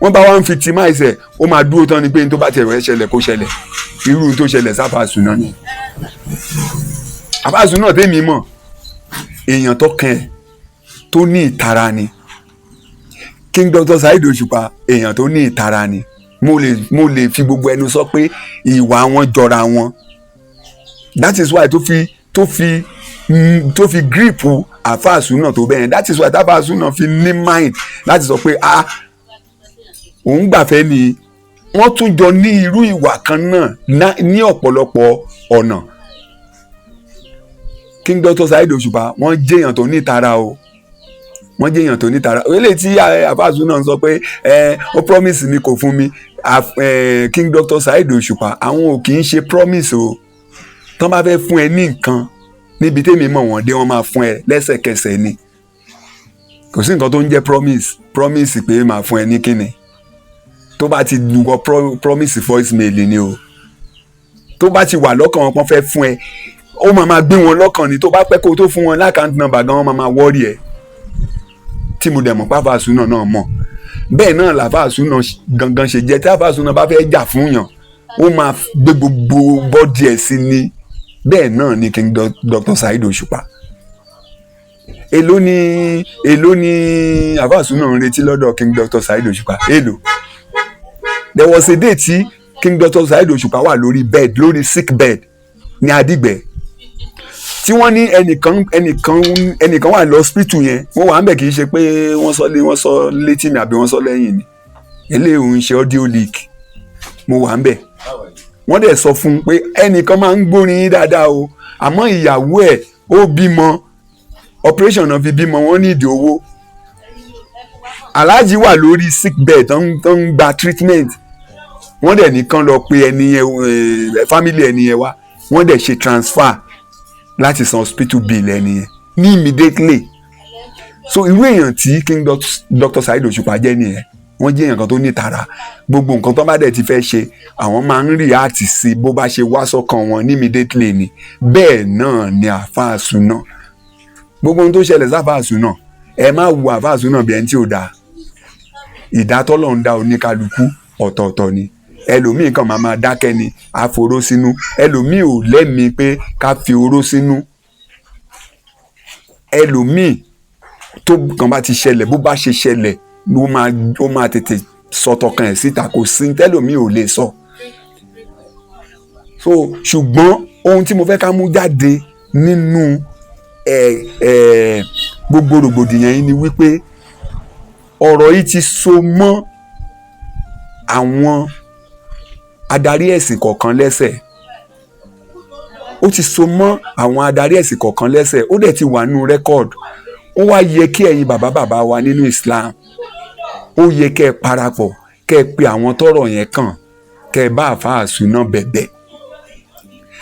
wọ́n bá wá ń victimize ẹ̀, ó máa dúró tán ni pé ní tó bá tiẹ̀ rẹ̀ ṣẹlẹ̀ kó ṣẹlẹ̀, irú tó ṣẹlẹ̀ sáfà Súnà ni. àfáà Súnà tèmi mọ̀ èèyàn tó kàn ẹ́ tó ní ìtara ni. King Dr. Saheed Òṣùpá èèyàn tó ní ìtara ni. mo lè fi gbogbo ẹnu sọ pé ìwà wọn jọra wọn. that is why tó fi grip àfáà Súnà tó bẹ́ẹ̀. that is why táfáà Súnà fi ní mind láti sọ pé òun gbàfẹ́ ni. wọ́n tún jọ ní irú ìwà kan náà ní ọ̀pọ̀lọpọ̀ ọ̀nà. King Dr. Saheed Òṣùpá wọ́n jẹ́ èèyàn tó ní ìtara o, wọ́n jẹ́ èèyàn tó ní ìtara. eléyìí tí àfáà Súnà ń sọ pé ó promise mi kò fún mi, King Dr. Saheed Òṣùpá àwọn ò kì í ṣe promise o. tán bá fẹ́ fún ẹ ní nǹkan níbi tèmi mọ̀ wọ́n dé, wọ́n máa fún ẹ lẹ́sẹ̀kẹsẹ̀ ni. kò sí nǹkan tó ń jẹ́ promise pé máa fún ẹ ní kíni. tó bá ti lùwọ́ promise voice mail ni o. tó bá ti wà lọ́kàn wọn pọ́n fẹ́ fún ẹ, ó máa gbé wọn lọ́kàn ni. tó bá pẹ́ kó tó fún wọn lákàntì nọ́mbà gan, wọ́n máa wọ́ọ̀rì ẹ̀. tí mo dẹ̀ mọ̀ pé àfáà Súnà náà mọ̀ bẹ́ẹ̀ náà làfáà Súnà gangan ṣe jẹ́. tí àfáà Súnà bá fẹ́ jà fún yàn, ó máa gbé gbogbo bọ́dì ẹ̀ sí ni. bẹ́ẹ̀ náà ni King Dr. Saheed Òṣùpá. èló ni àfáà Súnà ń retí lọ́dọ̀ King Dr. Saheed Òṣùpá? èló? there was a day tí King Dr. Saheed Òṣùpá wà lórí sick bed ní Adígbẹ́, tí wọ́n ní ẹnìkan wà lọ́spítù yẹn. wọ́n wà ń bẹ̀, kì í ṣe pé wọ́n sọ létí mi àbí wọ́n sọ lẹ́yìn mi. eléyìí ń ṣe audio leak. mo wà ń bẹ̀. wọ́n dẹ̀ sọ fún un pé ẹnìkan máa ń gbórin yín dáadáa o, àmọ́ ìyàwó ẹ̀ ó bímọ, operation náà fi bímọ, wọ́n ní ìdí owó. aláàjì wà lórí sick bed tó ń gba treatment. wọ́n dẹ̀ nìkan lọ pe ẹni yẹn, family ẹni yẹn wá, wọ́n dẹ̀ ṣe transfer láti san hospital bill ẹni yẹn ní immediately. so irú èèyàn tí King Dr. Saheed Òṣùpá jẹ́ nìyẹn. wọ́n jẹ́ èèyàn kan tó ní ìtara. gbogbo nǹkan tó bá dẹ̀ ti fẹ́ ṣe, àwọn máa ń react sí bó bá ṣe wá sọ́kàn wọn ní immediately ni. bẹ́ẹ̀ náà ni àfáà Súnà. gbogbo ohun tó ṣẹlẹ̀ sáfáà Súnà, ẹ má wo àfáà Súnà bí ẹni tí ò dáa. ìdátọ́lọ̀ ń dá oníkálukú ọ̀tọ̀ọ̀tọ̀ ni. ẹlòmíì kan máa dákẹ́ ni, àforó sínú. ẹlòmíì ò lẹ́mìí pé ká fi oró sínú. ẹlòmíì tó kàn bá ti ṣẹlẹ̀, bó bá ṣe ṣẹlẹ̀ ó máa tètè sọ tọkàn ẹ̀ síta. kò sí tẹ́lòmíì ò lè sọ. so ṣùgbọ́n ohun tí mo fẹ́ ká mú jáde nínú gbogbo rògbòdìyàn yìí ni wípé ọ̀rọ̀ yìí ti so mọ́ àwọn adarí ẹ̀sìn kọ̀ọ̀kan lẹ́sẹ̀. ó ti so mọ́ àwọn adarí ẹ̀sìn kọ̀ọ̀kan lẹ́sẹ̀. ó dẹ̀ ti wà nínú rẹ́kọ̀d. ó wá yẹ kí ẹ̀yin bàbá wa nínú Islam, ó yẹ kẹ́ ẹ parapọ̀, kẹ́ ẹ pe àwọn tọ́rọ̀ yẹn kàn, kẹ́ ẹ bá àfáà Súnà bẹ̀bẹ̀.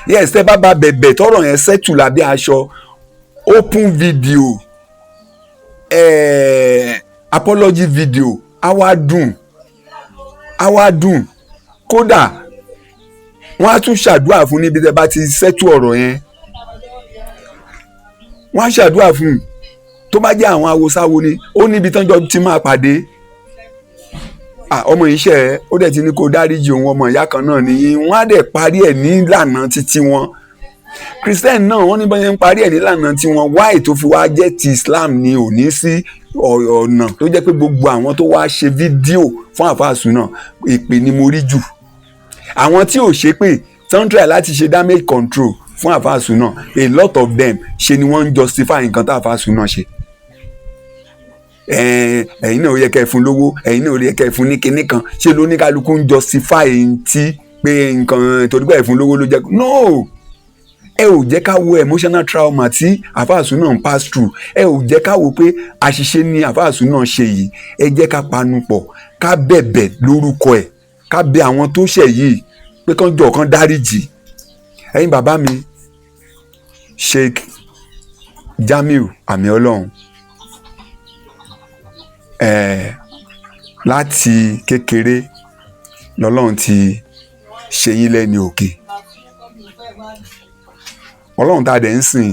yes, tẹ́ bá bẹ̀bẹ̀ tọ́rọ̀ yẹn sẹ́tù lábẹ́ aṣọ, open video, apology video, á wá dùn kódà wọ́n á tún ṣàdúrà fún níbi tẹ́ bá ti ṣẹ́tù ọ̀rọ̀ yẹn, wọ́n á ṣàdúrà fún tó bá jẹ́ àwọn awosáwo ni ó níbi tán jọ ti máa pàdé. Ọmọ iṣẹ́ ẹ ó dẹ̀ ti ní kó dáríjì òun, ọmọ ìyá kan náà nìyí, wọ́n á dẹ̀ parí ẹ̀ nílànà títí wọn. Christian náà wọ́n ní bọ́n ń parí ẹ̀ nílànà tí wọ́n wáì tó fi wá jẹ́ ti Islam ni ò ní sí ọ̀nà tó jẹ́ pé gbogbo àwọn tó wá ṣe fídíò fún Àfáà Súnà èpè ni mo rí jù. Àwọn tí ò ṣe pé tán try láti ṣe damage control fún Àfáà Súnà, a lot of them ṣe ni wọ́n ń justify nǹkan tá Àfáà Súnà ṣe. Ẹ̀yin náà ó yẹ kẹ́ ẹ fún lówó, ẹ̀yin náà ó yẹ kẹ́ ẹ fún ní kinní kan, ṣé lóníkálukú ń justify ti pé nǹkan torí pé ẹ fún lówó ló jẹ́ no. Ẹ ò jẹ́ ká wo emotional trauma tí Àfáà Súnà ń pass through, ẹ ò jẹ́ ká wo pé àṣìṣe ni Àfáà Súnà ṣe yìí, ẹ jẹ́ ká panu pọ̀ ká bẹ̀bẹ̀ lórúkọ ẹ̀, ká bẹ àwọn tó ṣẹ̀ yìí pé kán jọ kán dáríjì. Ẹ̀yin bàbá mi Sheikh Jamiu àmì Ọlọ́run, láti kékeré lọ́lọ́run ti ṣe yín lẹ́ni òkè. Ọlọ́run tá a dẹ̀ ń sìn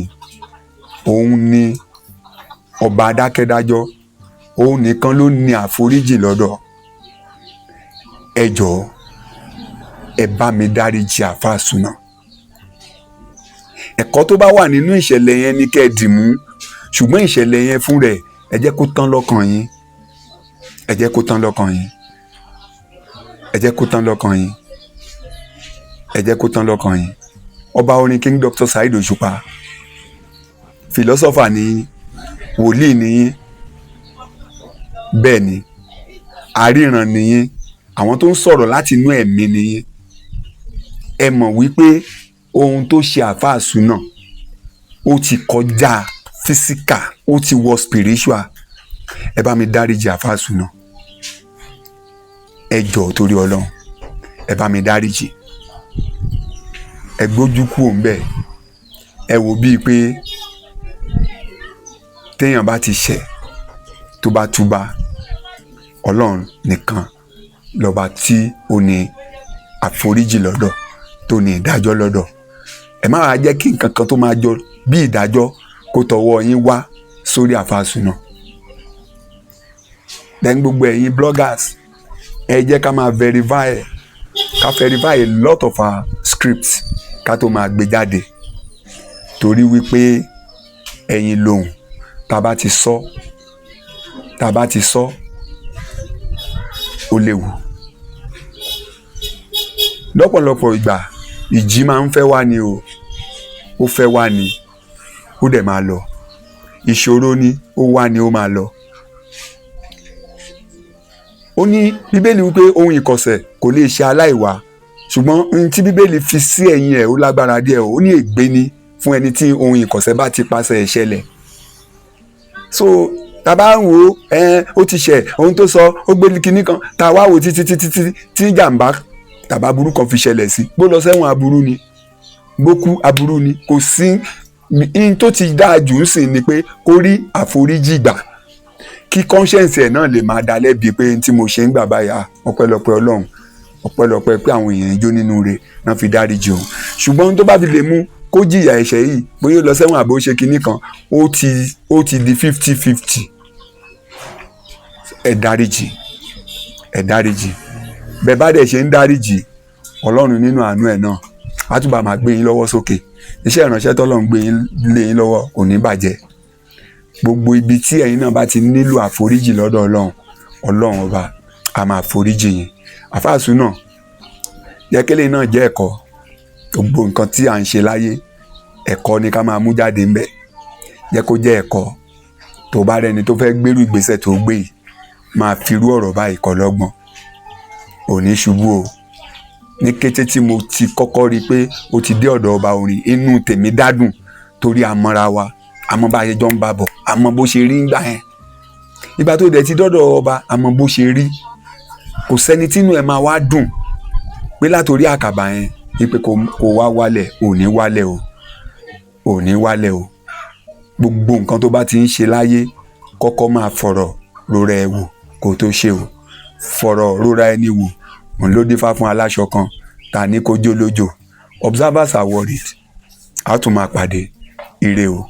òun ni ọba adákẹ́dájọ́, òun nìkan ló ní àforíjì lọ́dọ̀. Ẹ jọ̀ọ́ ẹ bá mi dáríjì Àfáà Súnà. Ẹ̀kọ́ tó bá wà nínú ìṣẹ̀lẹ̀ yẹn ni kẹ́ ẹ dì mú, ṣùgbọ́n ìṣẹ̀lẹ̀ yẹn fún rẹ̀ ẹ jẹ́ kó tán lọ́kàn yín, ẹ jẹ́ kó tán lọ́kàn yín, ẹ jẹ́ kó tán lọ́kàn yín, ẹ jẹ́ kó tán lọ́kàn yín. Ọba orin King Dr. Saheed Òṣùpá, philosopher ni, wòlíì ni, bẹ́ẹ̀ ni, àríran ni, àwọn tó ń sọ̀rọ̀ láti inú ẹ̀mí ni. Ẹ mọ̀ wípé ohun tó ṣe Àfáà Súnà ó ti kọjá physical, ó ti wọ spiritual. Ẹ bá mi dáríjì Àfáà Súnà, ẹ jọ̀ọ́ torí Ọlọ́run ẹ bá mi dáríjì. Ẹ gbójú kúrò ńbẹ̀, ẹ wò bíi pé téèyàn bá ti ṣẹ̀ tó bá túbá, Ọlọ́run nìkan lọ́ba tí ó ní àforíjì lọ́dọ̀, tó ní ìdájọ́ lọ́dọ̀. Ẹ má wá jẹ́ kí nǹkan kan tó máa jọ bí ìdájọ́ kó tọwọ́ yín wá sórí Àfáà Súnà. Then gbogbo ẹ̀yin bloggers ẹ jẹ́ ká máa verify a lot of our scripts ká tó máa gbé jáde, torí wípé ẹ̀yin lòun tá a bá ti sọ ó léwu. Lọ́pọ̀lọpọ̀ ìgbà ìjì máa ń fẹ́ wá ni o, ó fẹ́ wá ni ó dẹ̀ máa lọ. Ìṣòro ni ó wá ni ó máa lọ. Ó ní Bíbélì wípé ohun ìkọ̀sẹ̀ kò lè ṣe aláìwá, ṣùgbọ́n ohun tí Bíbélì fi sí ẹ̀yìn ẹ̀ ó lágbára díẹ̀. Ó ní ègbé ni fún ẹni tí ohun ìkọ̀sẹ̀ bá ti pàṣẹ ìṣẹ̀lẹ̀. So tàbá ń wo ó ti ṣẹ̀, ohun tó sọ ó gbé kinní kan, tá a wá wò títí tí jàǹbá tàbá burú kan fi ṣẹlẹ̀ sí, bó lọ sẹ́wọ̀n aburú ni, bó kú aburú ni. Kò sí in tó ti dáa jù ń sìn ni pé kó rí àforíjì gbà, kí conscience ẹ̀ náà lè máa dá lẹ́bi pé tí mo ṣe ń gbà báyà ọpẹ́lọpẹ́ Ọlọ́run, ọpẹ́lọpẹ́ pé àwọn èèyàn jó nínú rẹ̀ náà fi dáríjì òun. Ṣùgbọ́n tó bá fi lè mú kó jìyà ẹ̀ṣẹ̀ yìí, bóyá ó lọ sẹ́wọ̀n àbó ṣe kinní kan, ó ti di 50-50. Ẹ dáríjì, ẹ dáríjì. Bẹ́ẹ̀ bá dẹ̀ ṣe ń dáríjì, Ọlọ́run nínú àánú ẹ̀ náà á túbọ̀ máa gbé yín lọ́wọ́ sókè. Iṣẹ́ ìránṣẹ́ tọ́lọ́run gbé yín lé yín lọ́wọ́ kò ní bàjẹ́. Gbogbo ibi tí ẹ̀yin náà bá ti nílò àforíjì lọ́dọ̀ Ọlọ́run ọba a máa foríjì yín. Àfáà Súnà jẹ́ kí eléyìí náà jẹ́ ẹ̀kọ́. Gbogbo nǹkan tí à ń ṣe láyé ẹ̀kọ́ ni ká máa mú jáde ńbẹ̀. Jẹ́ kó jẹ́ ẹ̀kọ́. Tó bá rẹni tó fẹ́ gbérú ìgbésẹ̀ tó gbé yìí, máa firú ọ̀rọ̀ báyìí kọ́ lọ́gbọ́n. Ò ní ṣubú o. Ní kété tí mo ti kọ́kọ́ rí i pé ó ti dé ọ̀dọ̀ ọba orin, inú tèmi dádùn torí àmọ́ra wa, àmọ́ bá a ṣe jọ ń bá bọ̀, àmọ́ bó ṣe rí ńgbà yẹn. Ìgbà tó dẹ̀ ti dọ́dọ̀ ọba, àmọ́ bó ṣe rí. Kò sẹ́ni tínú ẹ̀ máa wá dùn pé látòrí àkàbà yẹn wípé kò wá wálẹ̀, ò ní wálẹ̀ o, ò ní wálẹ̀ o. Gbogbo nǹkan tó bá ti ń ṣe láyé kọ́kọ́ máa fọ̀rọ̀ rora ẹ̀ wò kó tó ṣe o. fọ̀rọ̀ rora ẹni wò òun ló dífá fún aláṣọ kan ta ní kó jó lójò. Observers are worried. A tún máa pàdé. Ire o.